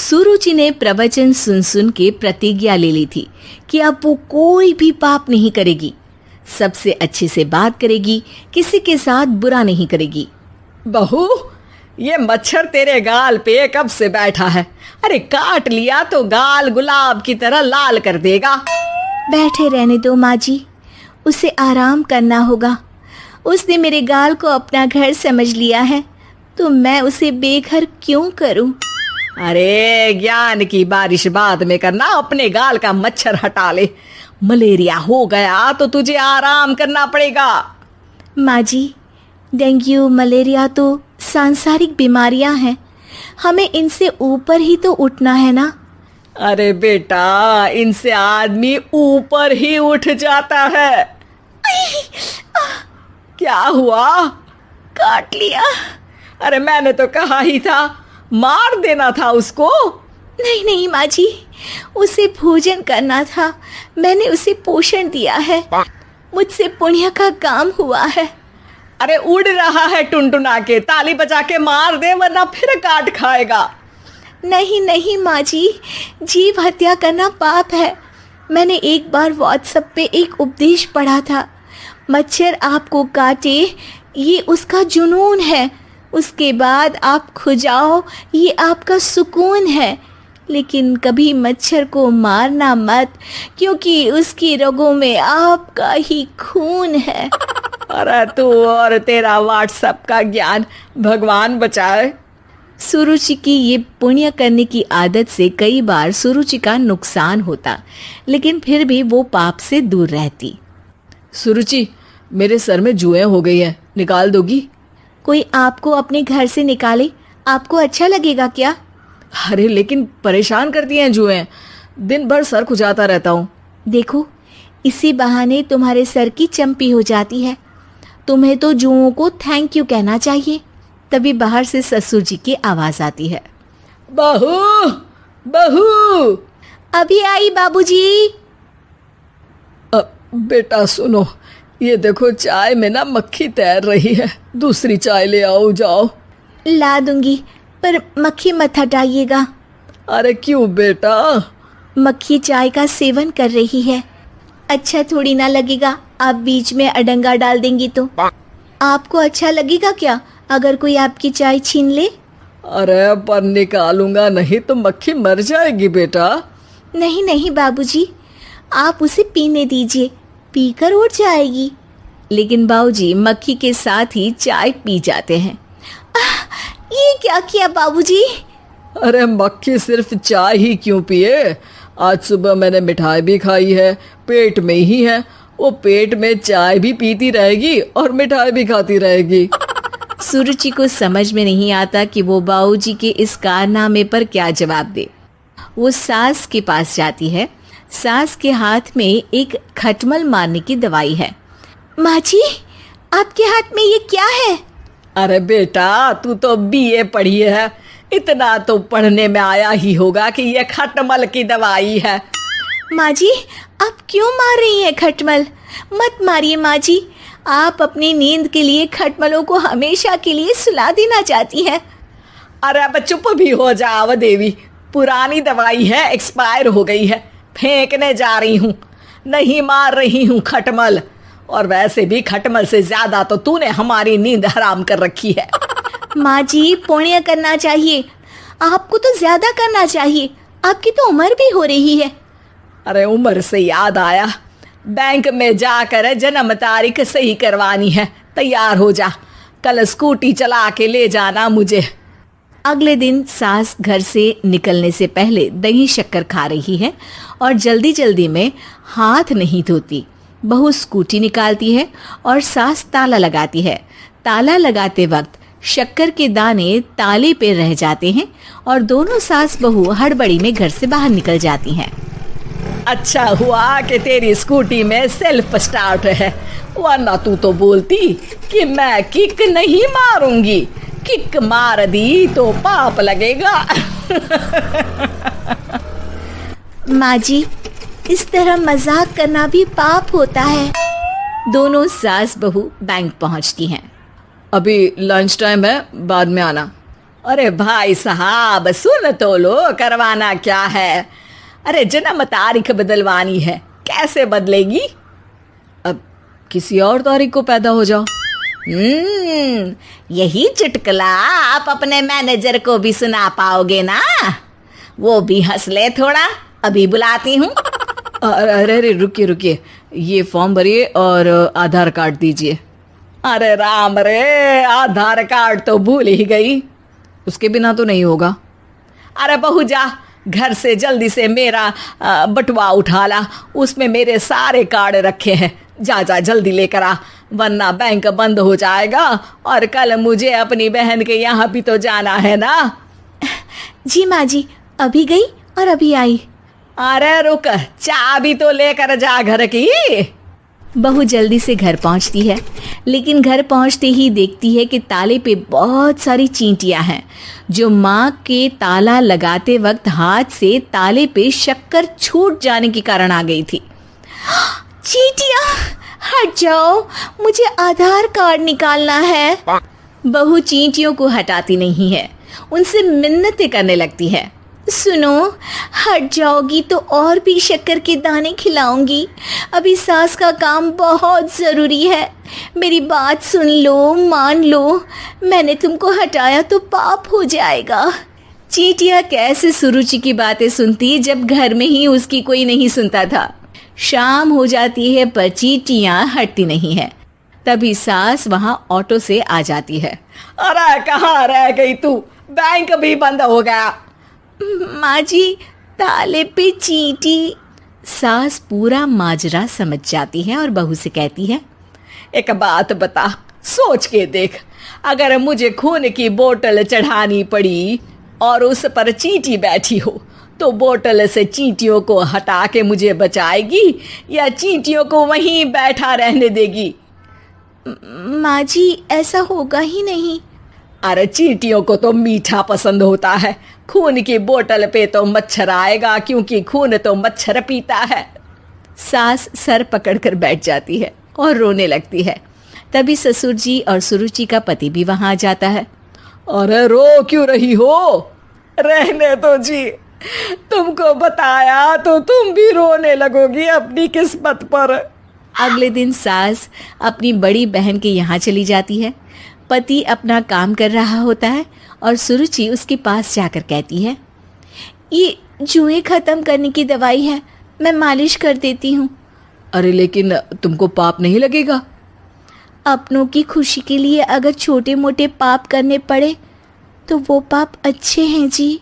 सुरुचि ने प्रवचन सुन सुन के प्रतिज्ञा ले ली थी कि अब वो कोई भी पाप नहीं करेगी, सबसे अच्छे से बात करेगी, किसी के साथ बुरा नहीं करेगी। बहू, ये मच्छर तेरे गाल पे कब से बैठा है? अरे काट लिया तो गाल गुलाब की तरह लाल कर देगा। बैठे रहने दो माँ जी, उसे आराम करना होगा। उसने मेरे गाल को अपना घर समझ लिया है, तो मैं उसे बेघर क्यों करूं? अरे ज्ञान की बारिश बाद में करना, अपने गाल का मच्छर हटा ले। मलेरिया हो गया तो तुझे आराम करना पड़ेगा। माँ जी, डेंगू मलेरिया तो सांसारिक बीमारियां हैं, हमें इनसे ऊपर ही तो उठना है ना। अरे बेटा, इनसे आदमी ऊपर ही उठ जाता है। क्या हुआ? काट लिया। अरे मैंने तो कहा ही था, मार देना था उसको। नहीं नहीं माँ जी, उसे भोजन करना था, मैंने उसे पोषण दिया है, मुझसे पुण्य का काम हुआ है। अरे उड़ रहा है टुनटुना के, ताली बजा के मार दे वरना फिर काट खाएगा। नहीं नहीं माँ जी, जीव हत्या करना पाप है। मैंने एक बार व्हाट्सएप पे एक उपदेश पढ़ा था, मच्छर आपको काटे ये उसका जुनून है, उसके बाद आप खुजाओ ये आपका सुकून है, लेकिन कभी मच्छर को मारना मत, क्योंकि उसकी रगों में आपका ही खून है। अरे तू और तेरा व्हाट्सएप का ज्ञान, भगवान बचाए। सुरुचि की ये पुण्य करने की आदत से कई बार सुरुचि का नुकसान होता, लेकिन फिर भी वो पाप से दूर रहती। सुरुचि, मेरे सर में जुएं हो गई है, निकाल दोगी? कोई आपको अपने घर से निकाले, आपको अच्छा लगेगा क्या? अरे लेकिन परेशान करती हैं जुएं, दिन भर सर खुजाता रहता हूँ। देखो, इसी बहाने तुम्हारे सर की चंपी हो जाती है। तुम्हें तो जुओं को थैंक यू कहना चाहिए। तभी बाहर से ससुर जी की आवाज आती है। बहू, बहू। अभी आई बाबूजी। बेटा सुनो, ये देखो चाय में ना मक्खी तैर रही है, दूसरी चाय ले आओ जाओ। ला दूंगी, पर मक्खी मत हटाइएगा। अरे क्यों बेटा? मक्खी चाय का सेवन कर रही है, अच्छा थोड़ी ना लगेगा आप बीच में अडंगा डाल देंगी तो। आपको अच्छा लगेगा क्या अगर कोई आपकी चाय छीन ले? अरे पर निकालूंगा नहीं तो मक्खी मर जाएगी बेटा। नहीं नहीं बाबूजी, आप उसे पीने दीजिए, पीकर उड़ जाएगी। लेकिन बाबूजी मक्खी के साथ ही चाय पी जाते हैं। ये क्या किया बाबूजी? अरे मक्खी सिर्फ चाय ही क्यों पिए, आज सुबह मैंने मिठाई भी खाई है, पेट में ही है, वो पेट में चाय भी पीती रहेगी और मिठाई भी खाती रहेगी। सुरुचि को समझ में नहीं आता कि वो बाबूजी के इस कारनामे पर क्या जवाब दे। वो सास के पास जाती है। सास के हाथ में एक खटमल मारने की दवाई है। माँ जी, आपके हाथ में ये क्या है? अरे बेटा, तू तो बीए पढ़ी है, इतना तो पढ़ने में आया ही होगा कि ये खटमल की दवाई है। माँ जी, आप क्यों मार रही हैं खटमल? मत मारिए माँ जी, आप अपनी नींद के लिए खटमलों को हमेशा के लिए सुला देना चाहती हैं। अरे अब चुप भी हो जाओ देवी, पुरानी दवाई है, एक्सपायर हो गई है, फेंकने जा रही हूँ, नहीं मार रही हूँ खटमल। और वैसे भी खटमल से ज्यादा तो तूने हमारी नींद हराम कर रखी है। माँ जी, पुण्य करना चाहिए, आपको तो ज्यादा करना चाहिए, आपकी तो उम्र भी हो रही है। अरे उम्र से याद आया, बैंक में जाकर जन्म तारीख सही करवानी है, तैयार हो जा, कल स्कूटी चला के ले जाना मुझे। अगले दिन सास घर से निकलने से पहले दही शक्कर खा रही है और जल्दी जल्दी में हाथ नहीं धोती। बहू स्कूटी निकालती है और सास ताला लगाती है। ताला लगाते वक्त शक्कर के दाने ताले पे रह जाते हैं और दोनों सास बहू हड़बड़ी में घर से बाहर निकल जाती हैं। अच्छा हुआ कि तेरी स्कूटी में सेल्फ स्टार्ट है, वरना तू तो बोलती कि मैं किक नहीं मारूंगी, किक मार दी तो पाप लगेगा। माँ जी, इस तरह मजाक करना भी पाप होता है। दोनों सास बहू बैंक पहुंचती हैं। अभी लंच टाइम है, बाद में आना। अरे भाई साहब सुन तो लो, करवाना क्या है? अरे जन्म तारीख बदलवानी है, कैसे बदलेगी? अब किसी और तारीख को पैदा हो जाओ। यही चुटकुला आप अपने मैनेजर को भी सुना पाओगे ना? वो भी हंस ले थोड़ा, अभी बुलाती हूँ। अरे अरे रुकिए रुकिए, ये फॉर्म भरिए और आधार कार्ड दीजिए। अरे राम रे, आधार कार्ड तो भूल ही गई, उसके बिना तो नहीं होगा। अरे बहू जा घर से जल्दी से मेरा बटुआ उठा ला, उसमें मेरे सारे कार्ड रखे हैं। जा जा जल्दी लेकर आ, वरना बैंक बंद हो जाएगा और कल मुझे अपनी बहन के यहाँ भी तो जाना है ना। जी माँ जी, अभी गई और अभी आई। अरे रुक, चाबी तो लेकर जा घर की। बहू जल्दी से घर पहुंचती है, लेकिन घर पहुंचते ही देखती है कि ताले पे बहुत सारी चींटियां हैं, जो माँ के ताला लगाते वक्त हाथ से ताले पे शक्कर छूट जाने के कारण आ गई थी। चींटियां हट जाओ, मुझे आधार कार्ड निकालना है। बहू चींटियों को हटाती नहीं है, उनसे मिन्नतें करने लगती है। सुनो, हट जाओगी तो और भी शक्कर के दाने खिलाऊंगी। अभी सास का काम बहुत ज़रूरी है, मेरी बात सुन लो, मान लो। मैंने तुमको हटाया तो पाप हो जाएगा। चींटियाँ कैसे सुरुचि की बातें सुनती जब घर में ही उसकी कोई नहीं सुनता था। शाम हो जाती है पर चींटियाँ हटती नहीं है। तभी सास वहाँ ऑटो से आ जाती है। अरे कहाँ रह गई तू? बैंक भी बंद हो गया। माँ जी, ताले पे चींटी। सास पूरा माजरा समझ जाती है और बहू से कहती है, एक बात बता, सोच के देख, अगर मुझे खून की बोतल चढ़ानी पड़ी और उस पर चींटी बैठी हो, तो बोतल से चींटियों को हटा के मुझे बचाएगी या चींटियों को वहीं बैठा रहने देगी? माँ जी, ऐसा होगा ही नहीं। अरे चींटियों को तो मीठा पसंद होता है, खून की बोतल पे तो मच्छर आएगा, क्योंकि खून तो मच्छर पीता है। सास सर पकड़कर बैठ जाती है और रोने लगती है। तभी ससुर जी और सुरुचि का पति भी वहां आ जाता है। अरे रो क्यों रही हो? रहने दो जी, तुमको बताया तो तुम भी रोने लगोगी अपनी किस्मत पर। अगले दिन सास अपनी बड़ी बहन के यहाँ चली जाती है। पति अपना काम कर रहा होता है और सुरुचि उसके पास जाकर कहती है, ये जुएं खत्म करने की दवाई है, मैं मालिश कर देती हूँ। अरे लेकिन तुमको पाप नहीं लगेगा? अपनों की खुशी के लिए अगर छोटे मोटे पाप करने पड़े तो वो पाप अच्छे हैं जी।